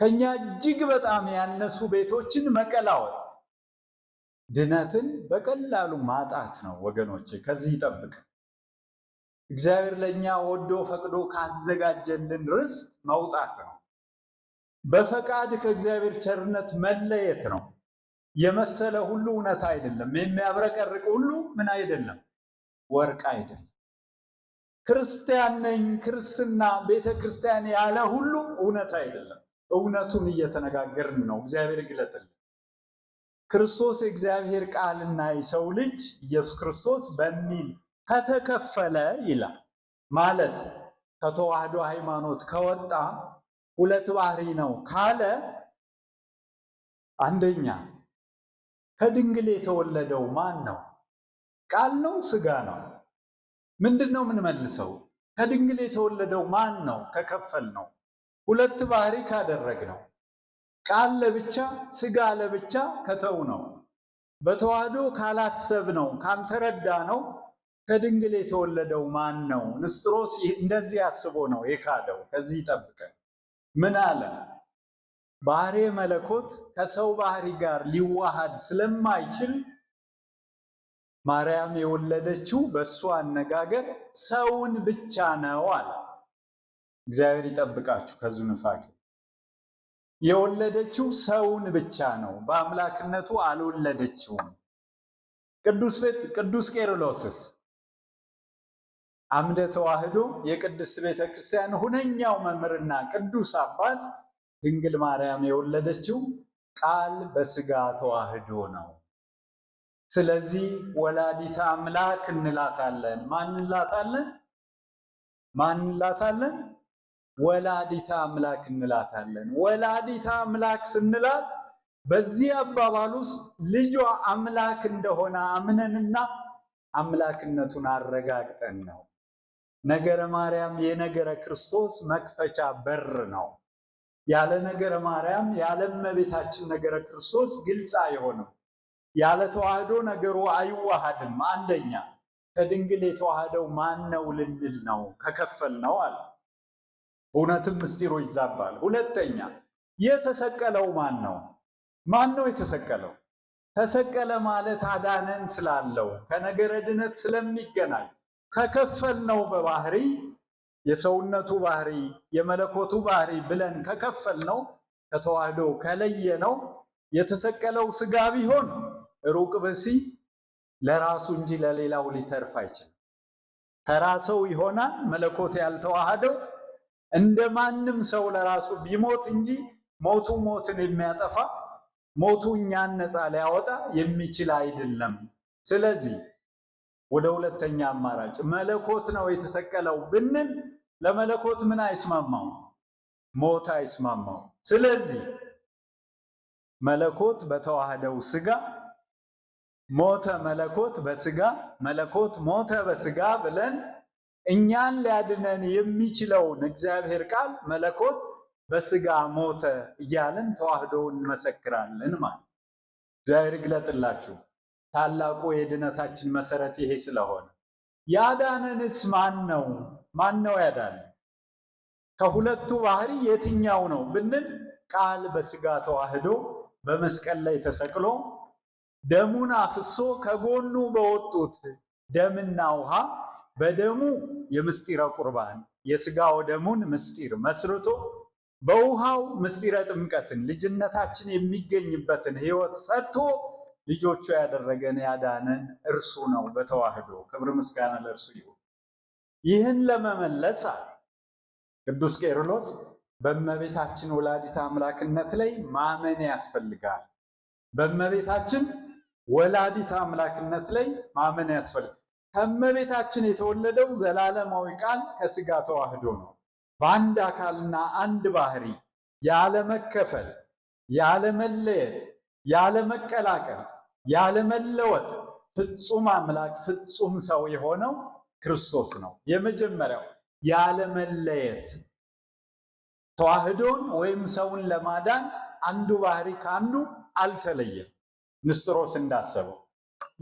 ከኛ እጅግ በጣም ያነሱ ቤቶችን መቀላወጥ፣ ድነትን በቀላሉ ማጣት ነው። ወገኖቼ ከዚህ ይጠብቅ። እግዚአብሔር ለእኛ ወዶ ፈቅዶ ካዘጋጀልን ርስት መውጣት ነው። በፈቃድ ከእግዚአብሔር ቸርነት መለየት ነው። የመሰለ ሁሉ እውነት አይደለም። የሚያብረቀርቅ ሁሉ ምን አይደለም? ወርቅ አይደለም። ክርስቲያን ነኝ፣ ክርስትና ቤተ ክርስቲያን ያለ ሁሉ እውነት አይደለም። እውነቱን እየተነጋገርን ነው። እግዚአብሔር ይግለጥልን። ክርስቶስ የእግዚአብሔር ቃልና የሰው ልጅ ኢየሱስ ክርስቶስ በሚል ከተከፈለ ይላል ማለት ከተዋህዶ ሃይማኖት ከወጣ ሁለት ባህሪ ነው ካለ፣ አንደኛ ከድንግል የተወለደው ማን ነው? ቃል ነው? ሥጋ ነው? ምንድን ነው የምንመልሰው? ከድንግል የተወለደው ማን ነው? ከከፈል ነው። ሁለት ባህሪ ካደረግ ነው። ቃል ለብቻ ሥጋ ለብቻ ከተው ነው። በተዋህዶ ካላሰብ ነው፣ ካልተረዳ ነው። ከድንግል የተወለደው ማን ነው? ንስጥሮስ እንደዚህ አስቦ ነው የካደው። ከዚህ ይጠብቀን። ምን አለ? ባህሪ መለኮት ከሰው ባህሪ ጋር ሊዋሃድ ስለማይችል ማርያም የወለደችው በእሱ አነጋገር ሰውን ብቻ ነው አለ። እግዚአብሔር ይጠብቃችሁ ከዚህ ንፋቄ። የወለደችው ሰውን ብቻ ነው፣ በአምላክነቱ አልወለደችውም። ቅዱስ ቄርሎስስ አምደ ተዋህዶ የቅድስት ቤተ ክርስቲያን ሁነኛው መምህርና ቅዱስ አባት ድንግል ማርያም የወለደችው ቃል በሥጋ ተዋህዶ ነው። ስለዚህ ወላዲተ አምላክ እንላታለን። ማን እንላታለን? ወላዲተ አምላክ እንላታለን። ወላዲተ አምላክ ስንላት በዚህ አባባል ውስጥ ልጇ አምላክ እንደሆነ አምነንና አምላክነቱን አረጋግጠን ነው። ነገረ ማርያም የነገረ ክርስቶስ መክፈቻ በር ነው። ያለ ነገረ ማርያም ያለ እመቤታችን ነገረ ክርስቶስ ግልጽ አይሆንም። ያለ ተዋህዶ ነገሩ አይዋሃድም። አንደኛ ከድንግል የተዋሃደው ማን ነው ልንል ነው ከከፈል ነው አለ። እውነትም ምስጢሩ ይዛባል። ሁለተኛ የተሰቀለው ማን ነው? ማን ነው የተሰቀለው? ተሰቀለ ማለት አዳነን ስላለው ከነገረ ድነት ስለሚገናኝ ከከፈልነው በባህሪ የሰውነቱ ባህሪ የመለኮቱ ባህሪ ብለን ከከፈልነው ከተዋህዶ ከለየነው የተሰቀለው ስጋ ቢሆን ሩቅ ብእሲ ለራሱ እንጂ ለሌላው ሊተርፍ አይችልም። ተራ ሰው ይሆናል። መለኮት ያልተዋሃደው እንደ ማንም ሰው ለራሱ ቢሞት እንጂ ሞቱ ሞትን የሚያጠፋ ሞቱ እኛን ነፃ ሊያወጣ የሚችል አይደለም። ስለዚህ ወደ ሁለተኛ አማራጭ መለኮት ነው የተሰቀለው ብንል ለመለኮት ምን አይስማማው? ሞት አይስማማው። ስለዚህ መለኮት በተዋህደው ስጋ ሞተ መለኮት በስጋ መለኮት ሞተ በስጋ ብለን እኛን ሊያድነን የሚችለውን እግዚአብሔር ቃል መለኮት በስጋ ሞተ እያልን ተዋህዶውን እንመሰክራለን ማለት። እግዚአብሔር ይግለጥላችሁ። ታላቁ የድነታችን መሰረት ይሄ ስለሆነ ያዳነንስ ማን ነው? ማን ነው ያዳነን? ከሁለቱ ባህሪ የትኛው ነው ብንል ቃል በስጋ ተዋህዶ በመስቀል ላይ ተሰቅሎ ደሙን አፍሶ ከጎኑ በወጡት ደምና ውሃ በደሙ የምስጢረ ቁርባን የስጋው ደሙን ምስጢር መስርቶ በውሃው ምስጢረ ጥምቀትን ልጅነታችን የሚገኝበትን ሕይወት ሰጥቶ ልጆቹ ያደረገን ያዳነን እርሱ ነው በተዋህዶ። ክብር ምስጋና ለእርሱ ይሁን። ይህን ለመመለስ ቅዱስ ቄርሎስ በእመቤታችን ወላዲተ አምላክነት ላይ ማመን ያስፈልጋል። በእመቤታችን ወላዲተ አምላክነት ላይ ማመን ያስፈልጋል። ከእመቤታችን የተወለደው ዘላለማዊ ቃል ከስጋ ተዋህዶ ነው። በአንድ አካልና አንድ ባህሪ ያለመከፈል፣ ያለመለየት፣ ያለመቀላቀል፣ ያለመለወጥ ፍጹም አምላክ ፍጹም ሰው የሆነው ክርስቶስ ነው። የመጀመሪያው ያለመለየት ተዋህዶን ወይም ሰውን ለማዳን አንዱ ባህሪ ከአንዱ አልተለየም። ንስጥሮስ እንዳሰበው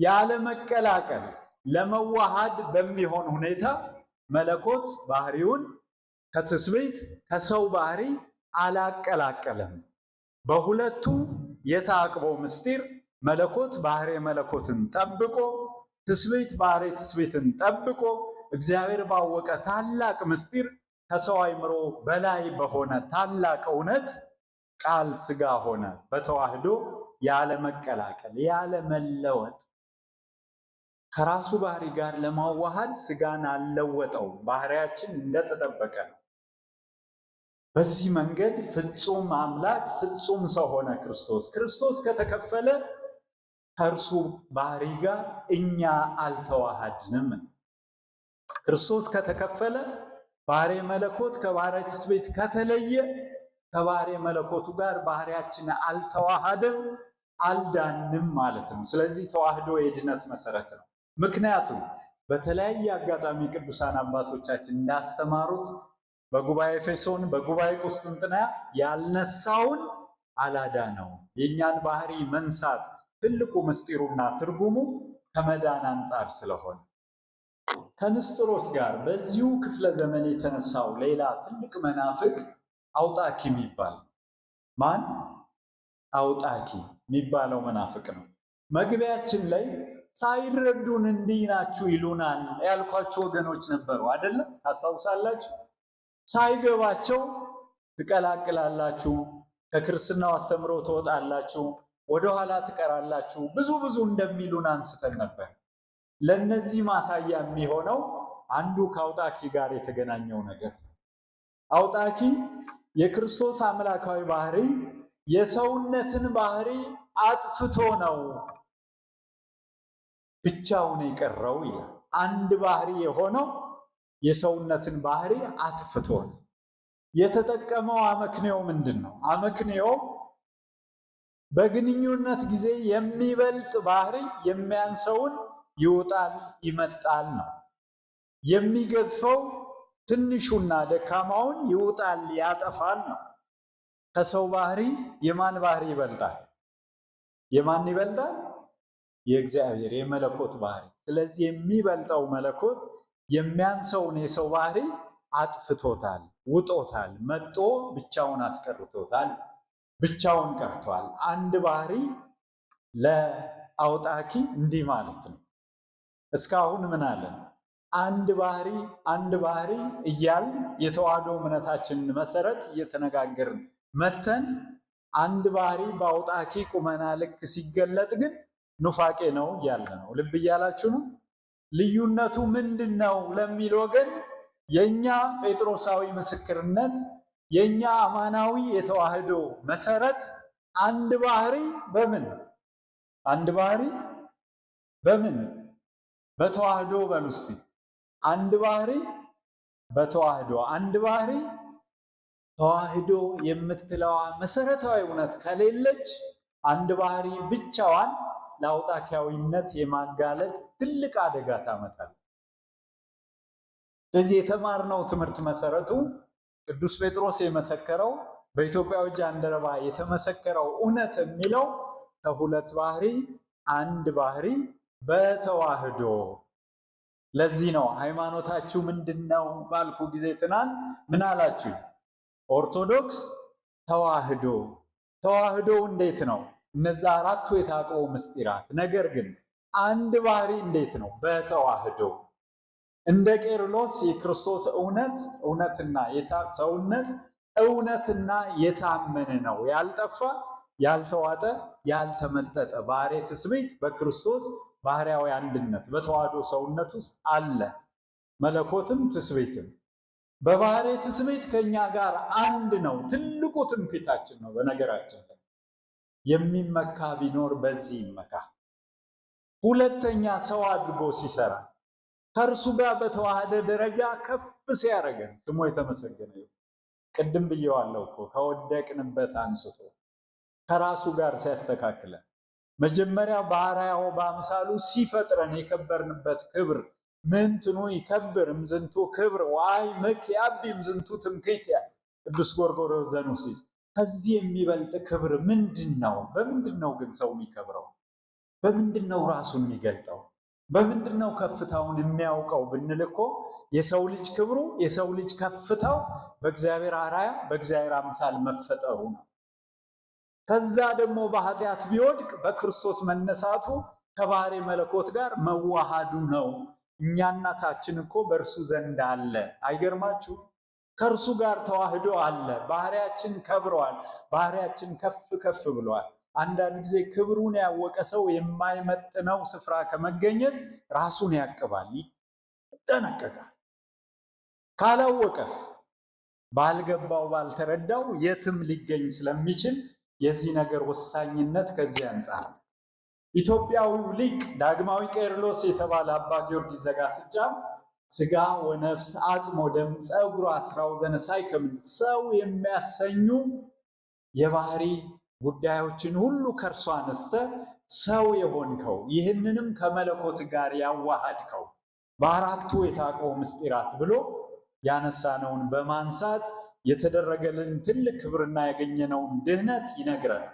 ያለመቀላቀል ለመዋሃድ በሚሆን ሁኔታ መለኮት ባህሪውን ከትስብእት ከሰው ባህሪ አላቀላቀለም። በሁለቱ የተአቅቦ ምስጢር መለኮት ባህሪ መለኮትን ጠብቆ ትስብእት ባህሪ ትስብእትን ጠብቆ እግዚአብሔር ባወቀ ታላቅ ምስጢር ከሰው አእምሮ በላይ በሆነ ታላቅ እውነት ቃል ስጋ ሆነ። በተዋህዶ ያለ መቀላቀል ያለ መለወጥ ከራሱ ባህሪ ጋር ለማዋሃድ ስጋን አልለወጠው። ባህሪያችን እንደተጠበቀ ነው። በዚህ መንገድ ፍጹም አምላክ ፍጹም ሰው ሆነ ክርስቶስ። ክርስቶስ ከተከፈለ ከእርሱ ባህሪ ጋር እኛ አልተዋሃድንም። ክርስቶስ ከተከፈለ ባህሪ መለኮት ከባህሪ ትስብእት ከተለየ ከባህሪ መለኮቱ ጋር ባህሪያችን አልተዋሃደም፣ አልዳንም ማለት ነው። ስለዚህ ተዋህዶ የድነት መሰረት ነው። ምክንያቱም በተለያየ አጋጣሚ ቅዱሳን አባቶቻችን እንዳስተማሩት በጉባኤ ኤፌሶን፣ በጉባኤ ቁስጥንጥንያ ያልነሳውን አላዳነውም። የእኛን ባህሪ መንሳት ትልቁ ምስጢሩና ትርጉሙ ከመዳን አንጻር ስለሆነ ከንስጥሮስ ጋር በዚሁ ክፍለ ዘመን የተነሳው ሌላ ትልቅ መናፍቅ አውጣኪ የሚባል ማን? አውጣኪ የሚባለው መናፍቅ ነው። መግቢያችን ላይ ሳይረዱን እንዲህ ናችሁ ይሉናል ያልኳችሁ ወገኖች ነበሩ አይደለም? ታስታውሳላችሁ? ሳይገባቸው ትቀላቅላላችሁ፣ ከክርስትናው አስተምሮ ትወጣላችሁ፣ ወደኋላ ትቀራላችሁ፣ ብዙ እንደሚሉን አንስተን ነበር። ለነዚህ ማሳያ የሚሆነው አንዱ ከአውጣኪ ጋር የተገናኘው ነገር አውጣኪ የክርስቶስ አምላካዊ ባህሪ የሰውነትን ባህሪ አጥፍቶ ነው ብቻውን የቀረው ይላል። አንድ ባህሪ የሆነው የሰውነትን ባህሪ አጥፍቶ ነው። የተጠቀመው አመክንዮ ምንድን ነው? አመክንዮ በግንኙነት ጊዜ የሚበልጥ ባህሪ የሚያንሰውን ይውጣል ይመጣል ነው። የሚገዝፈው ትንሹና ደካማውን ይውጣል ያጠፋል ነው። ከሰው ባህሪ የማን ባህሪ ይበልጣል? የማን ይበልጣል? የእግዚአብሔር የመለኮት ባህሪ። ስለዚህ የሚበልጠው መለኮት የሚያንሰውን የሰው ባህሪ አጥፍቶታል፣ ውጦታል፣ መጦ ብቻውን አስቀርቶታል፣ ብቻውን ቀርቷል። አንድ ባህሪ ለአውጣኪ እንዲህ ማለት ነው። እስካሁን ምን አለን? አንድ ባህሪ እያል የተዋህዶ እምነታችንን መሰረት እየተነጋገርን መተን አንድ ባህሪ በአውጣኪ ቁመና ልክ ሲገለጥ ግን ኑፋቄ ነው እያለ ነው። ልብ እያላችሁ ነው። ልዩነቱ ምንድን ነው ለሚል ወገን የኛ ጴጥሮሳዊ ምስክርነት የኛ አማናዊ የተዋህዶ መሰረት አንድ ባህሪ በምን በተዋህዶ በሉ እስቲ። አንድ ባህሪ በተዋህዶ አንድ ባህሪ ተዋህዶ የምትለዋ መሰረታዊ እውነት ከሌለች አንድ ባህሪ ብቻዋን ለአውጣኪያዊነት የማጋለጥ ትልቅ አደጋ ታመጣለች። ስለዚህ የተማርነው ትምህርት መሰረቱ ቅዱስ ጴጥሮስ የመሰከረው በኢትዮጵያዊ ጃንደረባ የተመሰከረው እውነት የሚለው ከሁለት ባህሪ አንድ ባህሪ በተዋህዶ። ለዚህ ነው ሃይማኖታችሁ ምንድነው ባልኩ ጊዜ ትናንት ምን አላችሁ? ኦርቶዶክስ ተዋህዶ። ተዋህዶ እንዴት ነው? እነዛ አራቱ የታቀው ምስጢራት። ነገር ግን አንድ ባህሪ እንዴት ነው? በተዋህዶ። እንደ ቄርሎስ የክርስቶስ እውነትና ሰውነት እውነትና የታመነ ነው፣ ያልጠፋ ያልተዋጠ ያልተመጠጠ ባህሪ ትስብእት በክርስቶስ ባህሪያዊ አንድነት በተዋህዶ ሰውነት ውስጥ አለ። መለኮትም ትስብእትም በባህሪ ትስብእት ከኛ ጋር አንድ ነው። ትልቁ ትምክህታችን ነው። በነገራችን ላይ የሚመካ ቢኖር በዚህ ይመካ። ሁለተኛ ሰው አድርጎ ሲሰራ ከእርሱ ጋር በተዋህደ ደረጃ ከፍ ሲያደርገን ስሙ የተመሰገነ ይሁን። ቅድም ብየዋለሁ እኮ ከወደቅንበት አንስቶ ከራሱ ጋር ሲያስተካክለን መጀመሪያ በአርአያው በአምሳሉ ሲፈጥረን የከበርንበት ክብር ምንትኑ ይከብር እምዝንቱ ክብር ዋይ ምክ ያቢ እምዝንቱ ትምክህት ያ ቅዱስ ጎርጎርዮስ ዘኑሲስ። ከዚህ የሚበልጥ ክብር ምንድን ነው? በምንድን ነው ግን ሰው የሚከብረው? በምንድን ነው ራሱን የሚገልጠው? በምንድን ነው ከፍታውን የሚያውቀው ብንል እኮ የሰው ልጅ ክብሩ የሰው ልጅ ከፍታው በእግዚአብሔር አርአያ በእግዚአብሔር አምሳል መፈጠሩ ነው። ከዛ ደግሞ በኃጢአት ቢወድቅ በክርስቶስ መነሳቱ ከባህሪ መለኮት ጋር መዋሃዱ ነው። እኛነታችን እኮ በእርሱ ዘንድ አለ። አይገርማችሁ? ከእርሱ ጋር ተዋህዶ አለ። ባህሪያችን ከብሯል። ባህሪያችን ከፍ ብሏል። አንዳንድ ጊዜ ክብሩን ያወቀ ሰው የማይመጥነው ስፍራ ከመገኘት ራሱን ያቅባል፣ ይጠነቀቃል። ካላወቀስ ባልገባው ባልተረዳው የትም ሊገኝ ስለሚችል የዚህ ነገር ወሳኝነት ከዚህ አንጻር ኢትዮጵያዊው ሊቅ ዳግማዊ ቄርሎስ የተባለ አባ ጊዮርጊስ ዘጋስጫ ስጋ ወነፍስ አጽም ወደም ጸጉር አስራው ዘነሳይከም ሰው የሚያሰኙ የባህሪ ጉዳዮችን ሁሉ ከእርሱ አነስተ ሰው የሆንከው ይህንንም ከመለኮት ጋር ያዋሃድከው በአራቱ የታቀው ምስጢራት ብሎ ያነሳነውን በማንሳት የተደረገልን ትልቅ ክብርና ያገኘነውን ድህነት ይነግረናል።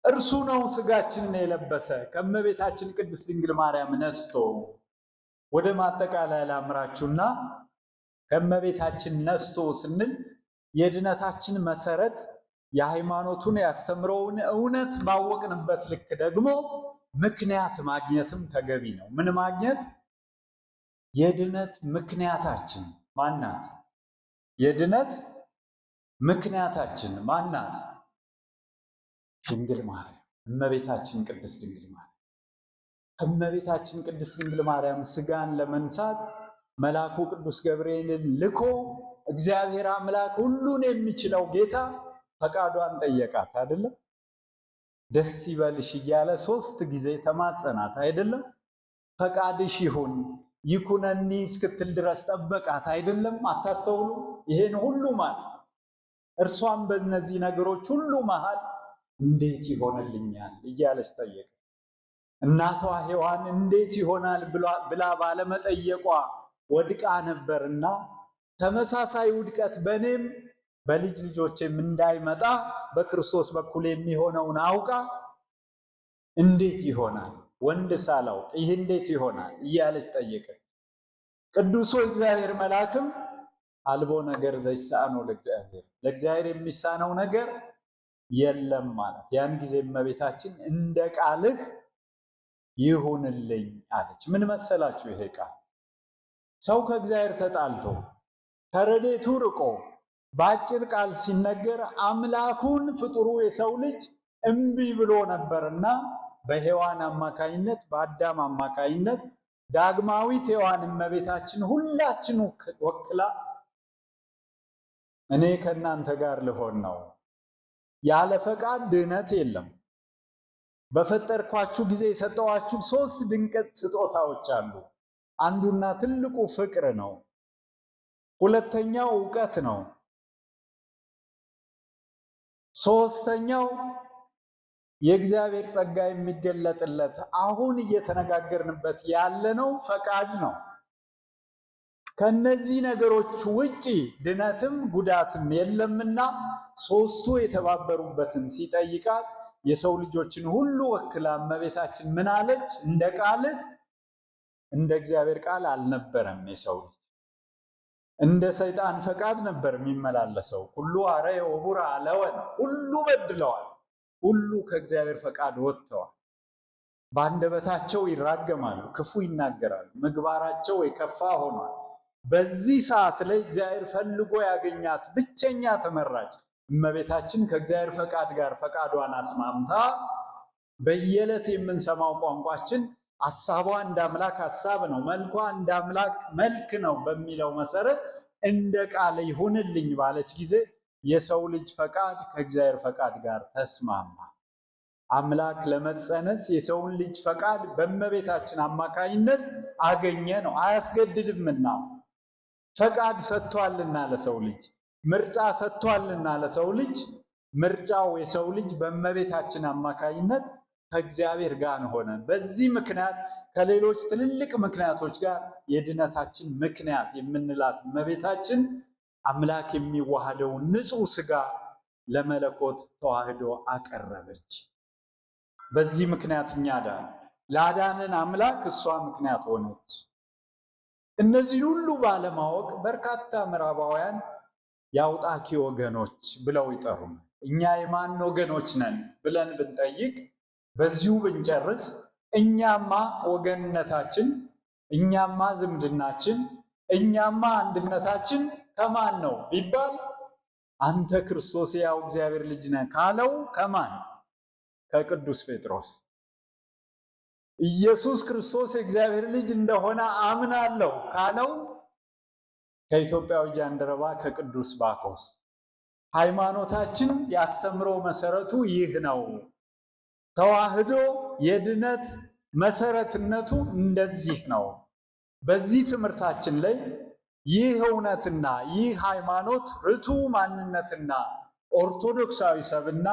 እርሱ ነው ስጋችንን የለበሰ ከእመቤታችን ቅድስት ድንግል ማርያም ነስቶ። ወደ ማጠቃለያ ላምራችሁና ከእመቤታችን ነስቶ ስንል የድነታችን መሰረት የሃይማኖቱን ያስተምረውን እውነት ባወቅንበት ልክ ደግሞ ምክንያት ማግኘትም ተገቢ ነው። ምን ማግኘት? የድነት ምክንያታችን ማናት? የድነት ምክንያታችን ማናት? ድንግል ማርያም፣ እመቤታችን ቅድስት ድንግል ማርያም። እመቤታችን ቅድስት ድንግል ማርያም ስጋን ለመንሳት መልአኩ ቅዱስ ገብርኤልን ልኮ እግዚአብሔር አምላክ ሁሉን የሚችለው ጌታ ፈቃዷን ጠየቃት አይደለም? ደስ ይበልሽ እያለ 3 ጊዜ ተማጸናት አይደለም? ፈቃድሽ ይሁን ይኩነኒ እስክትል ድረስ ጠበቃት አይደለም? አታስተውሉ? ይሄን ሁሉ ማለት እርሷም በእነዚህ ነገሮች ሁሉ መሃል እንዴት ይሆንልኛል እያለች ጠየቀ። እናቷ ሔዋን እንዴት ይሆናል ብላ ባለመጠየቋ ወድቃ ነበርና ተመሳሳይ ውድቀት በእኔም በልጅ ልጆቼም እንዳይመጣ በክርስቶስ በኩል የሚሆነውን አውቃ እንዴት ይሆናል ወንድ ሳላውቅ ይህ እንዴት ይሆናል እያለች ጠየቀች። ቅዱሱ እግዚአብሔር መልአክም አልቦ ነገር ዘይሳነው ለእግዚአብሔር የሚሳነው ነገር የለም ማለት። ያን ጊዜ እመቤታችን እንደ ቃልህ ይሁንልኝ አለች። ምን መሰላችሁ? ይሄ ቃል ሰው ከእግዚአብሔር ተጣልቶ ከረድኤቱ ርቆ በአጭር ቃል ሲነገር አምላኩን ፍጡሩ የሰው ልጅ እምቢ ብሎ ነበርና በሔዋን አማካይነት በአዳም አማካይነት ዳግማዊት ሔዋን እመቤታችን ሁላችን ወክላ እኔ ከእናንተ ጋር ልሆን ነው፣ ያለ ፈቃድ ድህነት የለም፣ በፈጠርኳችሁ ጊዜ የሰጠኋችሁ 3 ድንቅ ስጦታዎች አሉ። አንዱና ትልቁ ፍቅር ነው። ሁለተኛው ዕውቀት ነው። ሶስተኛው የእግዚአብሔር ጸጋ የሚገለጥለት አሁን እየተነጋገርንበት ያለነው ፈቃድ ነው። ከነዚህ ነገሮች ውጪ ድነትም ጉዳትም የለምና ሶስቱ የተባበሩበትን ሲጠይቃት የሰው ልጆችን ሁሉ ወክላ እመቤታችን ምን አለች? እንደ ቃል እንደ እግዚአብሔር ቃል አልነበረም። የሰው ልጅ እንደ ሰይጣን ፈቃድ ነበር የሚመላለሰው። ሁሉ አረየ ወቡራ አለወን፣ ሁሉ በድለዋል፣ ሁሉ ከእግዚአብሔር ፈቃድ ወጥተዋል። በአንደበታቸው ይራገማሉ፣ ክፉ ይናገራሉ፣ ምግባራቸው የከፋ ሆኗል። በዚህ ሰዓት ላይ እግዚአብሔር ፈልጎ ያገኛት ብቸኛ ተመራጭ እመቤታችን ከእግዚአብሔር ፈቃድ ጋር ፈቃዷን አስማምታ በየዕለት የምንሰማው ቋንቋችን ሐሳቧ እንደ አምላክ ሐሳብ ነው፣ መልኳ እንደ አምላክ መልክ ነው በሚለው መሰረት እንደ ቃል ይሁንልኝ ባለች ጊዜ የሰው ልጅ ፈቃድ ከእግዚአብሔር ፈቃድ ጋር ተስማማ። አምላክ ለመጸነስ የሰውን ልጅ ፈቃድ በእመቤታችን አማካኝነት አገኘ ነው። አያስገድድምና ፈቃድ ሰጥቷልና ለሰው ልጅ ምርጫ ሰጥቷልና ለሰው ልጅ ምርጫው የሰው ልጅ በእመቤታችን አማካኝነት ከእግዚአብሔር ጋር ሆነ። በዚህ ምክንያት ከሌሎች ትልልቅ ምክንያቶች ጋር የድነታችን ምክንያት የምንላት እመቤታችን አምላክ የሚዋሃደውን ንጹሕ ሥጋ ለመለኮት ተዋህዶ አቀረበች። በዚህ ምክንያት እኛ ላዳነን አምላክ እሷ ምክንያት ሆነች። እነዚህ ሁሉ ባለማወቅ በርካታ ምዕራባውያን የአውጣኪ ወገኖች ብለው ይጠሩን። እኛ የማን ወገኖች ነን ብለን ብንጠይቅ በዚሁ ብንጨርስ እኛማ ወገንነታችን፣ እኛማ ዝምድናችን፣ እኛማ አንድነታችን ከማን ነው ቢባል አንተ ክርስቶስ ያው እግዚአብሔር ልጅ ነህ ካለው ከማን? ከቅዱስ ጴጥሮስ። ኢየሱስ ክርስቶስ የእግዚአብሔር ልጅ እንደሆነ አምናለሁ ካለው ከኢትዮጵያዊ ጃንደረባ ከቅዱስ ባኮስ። ሃይማኖታችን ያስተምሮ መሰረቱ ይህ ነው። ተዋህዶ የድነት መሰረትነቱ እንደዚህ ነው። በዚህ ትምህርታችን ላይ ይህ እውነትና ይህ ሃይማኖት ርቱ ማንነትና ኦርቶዶክሳዊ ሰብና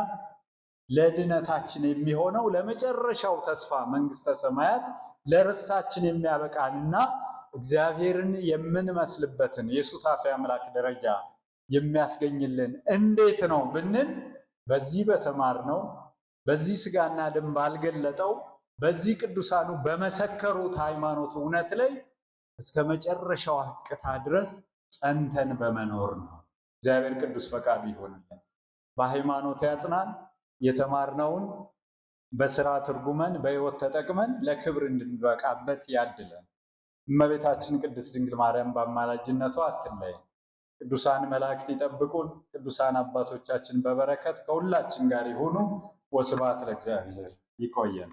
ለድነታችን የሚሆነው ለመጨረሻው ተስፋ መንግስተ ሰማያት ለርስታችን የሚያበቃንና እግዚአብሔርን የምንመስልበትን የሱታፌ አምላክ ደረጃ የሚያስገኝልን እንዴት ነው ብንል በዚህ በተማርነው በዚህ ስጋና ደም ባልገለጠው በዚህ ቅዱሳኑ በመሰከሩት ሃይማኖት እውነት ላይ እስከ መጨረሻው ሕቅታ ድረስ ጸንተን በመኖር ነው። እግዚአብሔር ቅዱስ ፈቃዱ ይሆንልን። በሃይማኖት ያጽናን። የተማርነውን በስራ ትርጉመን በሕይወት ተጠቅመን ለክብር እንድንበቃበት ያድለን። እመቤታችን ቅድስት ድንግል ማርያም በአማላጅነቷ አትለየን። ቅዱሳን መላእክት ይጠብቁን። ቅዱሳን አባቶቻችን በበረከት ከሁላችን ጋር ይሁኑ። ወስብሐት ለእግዚአብሔር። ይቆየን።